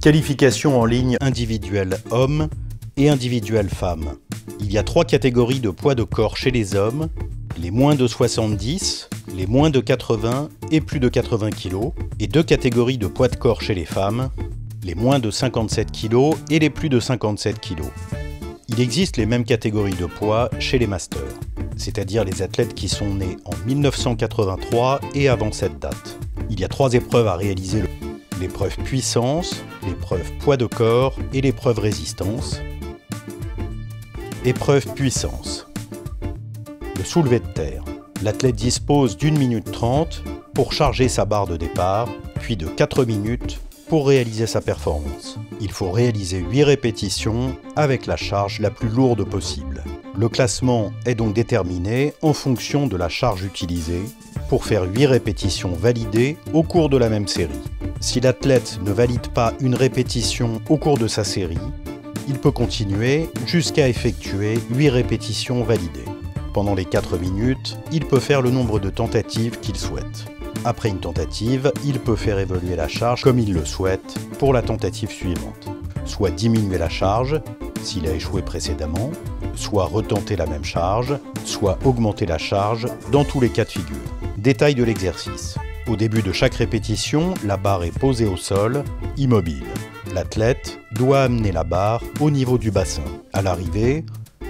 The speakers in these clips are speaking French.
Qualification en ligne individuelle homme et individuelle femme. Il y a 3 catégories de poids de corps chez les hommes, les moins de 70, les moins de 80 et plus de 80 kg, et 2 catégories de poids de corps chez les femmes, les moins de 57 kg et les plus de 57 kg. Il existe les mêmes catégories de poids chez les masters, c'est-à-dire les athlètes qui sont nés en 1983 et avant cette date. Il y a 3 épreuves à réaliser: l'épreuve puissance, l'épreuve poids de corps et l'épreuve résistance. Épreuve puissance. Le soulevé de terre. L'athlète dispose d'1 minute 30 pour charger sa barre de départ, puis de 4 minutes pour réaliser sa performance. Il faut réaliser 8 répétitions avec la charge la plus lourde possible. Le classement est donc déterminé en fonction de la charge utilisée pour faire 8 répétitions validées au cours de la même série. Si l'athlète ne valide pas une répétition au cours de sa série, il peut continuer jusqu'à effectuer 8 répétitions validées. Pendant les 4 minutes, il peut faire le nombre de tentatives qu'il souhaite. Après une tentative, il peut faire évoluer la charge comme il le souhaite pour la tentative suivante. Soit diminuer la charge, s'il a échoué précédemment, soit retenter la même charge, soit augmenter la charge dans tous les cas de figure. Détail de l'exercice. Au début de chaque répétition, la barre est posée au sol, immobile. L'athlète doit amener la barre au niveau du bassin. À l'arrivée,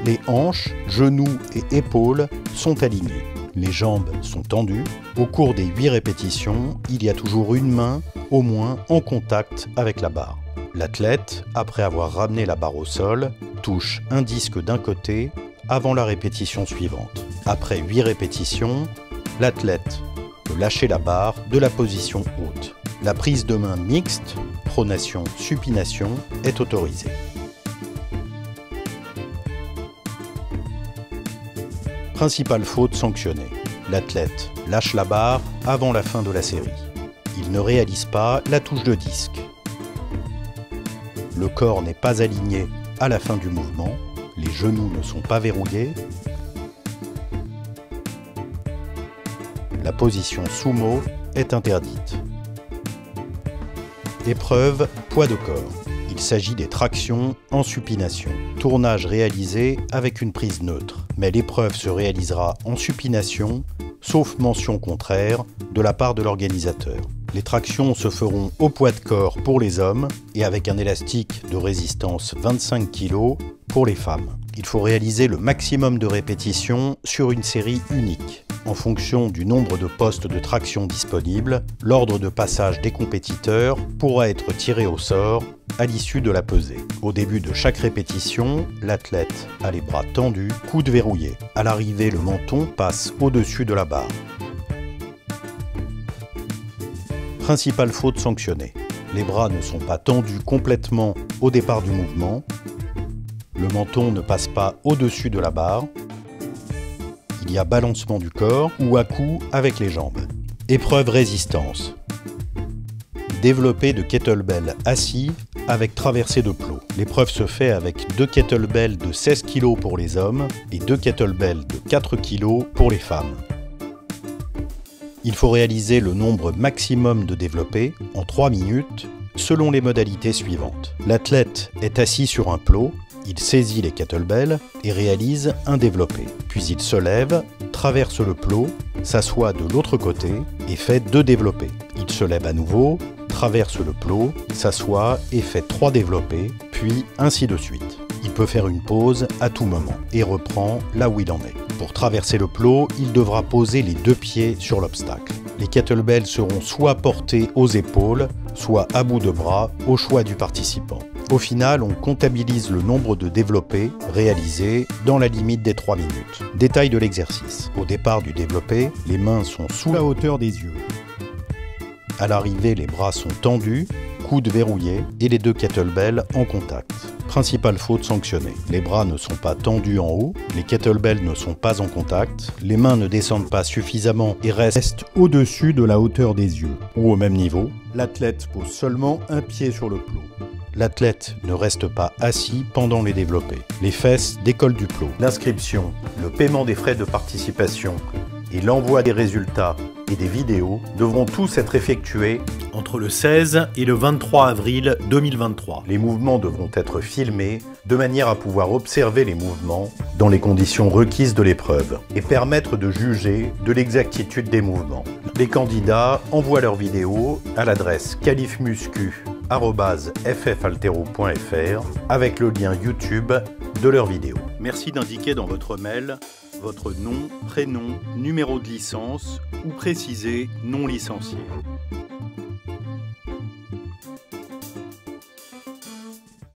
les hanches, genoux et épaules sont alignés. Les jambes sont tendues. Au cours des 8 répétitions, il y a toujours une main, au moins, en contact avec la barre. L'athlète, après avoir ramené la barre au sol, touche un disque d'un côté avant la répétition suivante. Après 8 répétitions, l'athlète peut lâcher la barre de la position haute. La prise de main mixte, pronation-supination, est autorisée. Principale faute sanctionnée. L'athlète lâche la barre avant la fin de la série. Il ne réalise pas la touche de disque. Le corps n'est pas aligné à la fin du mouvement. Les genoux ne sont pas verrouillés. La position sumo est interdite. Épreuve poids de corps. Il s'agit des tractions en supination. Tournage réalisé avec une prise neutre. Mais l'épreuve se réalisera en supination, sauf mention contraire de la part de l'organisateur. Les tractions se feront au poids de corps pour les hommes et avec un élastique de résistance 25 kg pour les femmes. Il faut réaliser le maximum de répétitions sur une série unique. En fonction du nombre de postes de traction disponibles, l'ordre de passage des compétiteurs pourra être tiré au sort à l'issue de la pesée. Au début de chaque répétition, l'athlète a les bras tendus, coudes verrouillés. À l'arrivée, le menton passe au-dessus de la barre. Principale faute sanctionnée. Les bras ne sont pas tendus complètement au départ du mouvement. Le menton ne passe pas au-dessus de la barre. Il y a balancement du corps ou à-coup avec les jambes. Épreuve résistance. Développé de kettlebell assis avec traversée de plot. L'épreuve se fait avec 2 kettlebells de 16 kg pour les hommes et 2 kettlebells de 4 kg pour les femmes. Il faut réaliser le nombre maximum de développés en 3 minutes selon les modalités suivantes. L'athlète est assis sur un plot. Il saisit les kettlebells et réalise un développé. Puis il se lève, traverse le plot, s'assoit de l'autre côté et fait 2 développés. Il se lève à nouveau, traverse le plot, s'assoit et fait 3 développés, puis ainsi de suite. Il peut faire une pause à tout moment et reprend là où il en est. Pour traverser le plot, il devra poser les 2 pieds sur l'obstacle. Les kettlebells seront soit portés aux épaules, soit à bout de bras, au choix du participant. Au final, on comptabilise le nombre de développés réalisés dans la limite des 3 minutes. Détail de l'exercice. Au départ du développé, les mains sont sous la hauteur des yeux. À l'arrivée, les bras sont tendus, coudes verrouillés et les 2 kettlebells en contact. Principale faute sanctionnée. Les bras ne sont pas tendus en haut, les kettlebells ne sont pas en contact, les mains ne descendent pas suffisamment et restent au-dessus de la hauteur des yeux ou au même niveau. L'athlète pose seulement un pied sur le plot. L'athlète ne reste pas assis pendant les développés. Les fesses décollent du plot. L'inscription, le paiement des frais de participation et l'envoi des résultats et des vidéos devront tous être effectués entre le 16 et le 23 avril 2023. Les mouvements devront être filmés de manière à pouvoir observer les mouvements dans les conditions requises de l'épreuve et permettre de juger de l'exactitude des mouvements. Les candidats envoient leurs vidéos à l'adresse qualifmuscu@ffaltero.fr avec le lien YouTube de leur vidéo. Merci d'indiquer dans votre mail votre nom, prénom, numéro de licence ou préciser non licencié.